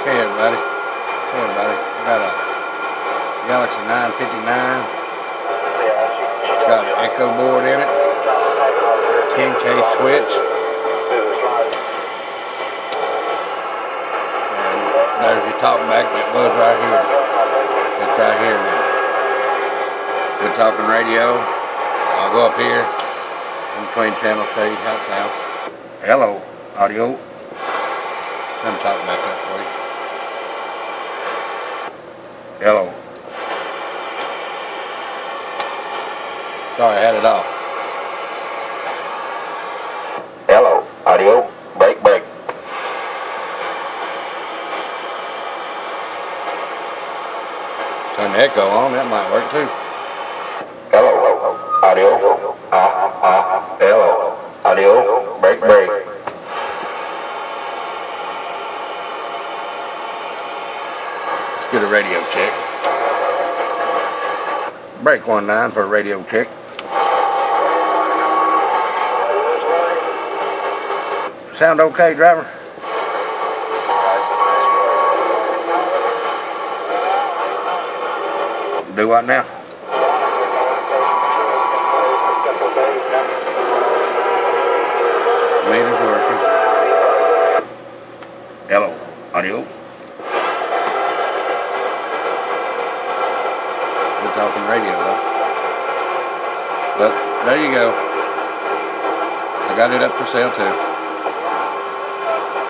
Okay, everybody. We got a Galaxy 959. It's got an Echo board in it, 10K switch, and there's your talkback that was right here. It's right here now. Good talking radio. I'll go up here in between channels, tell you how it sounds. Hello, audio. Let me talk back up for you. Hello. Sorry, I had it off. Hello, audio. Break. Turn the echo on, that might work too. Hello, audio. Hello, audio. Break. Let's get a radio check. Break 19 for a radio check. Sound okay, driver? Do what now? Meter's working. Hello, audio. Good talking radio though. But there you go. I got it up for sale too.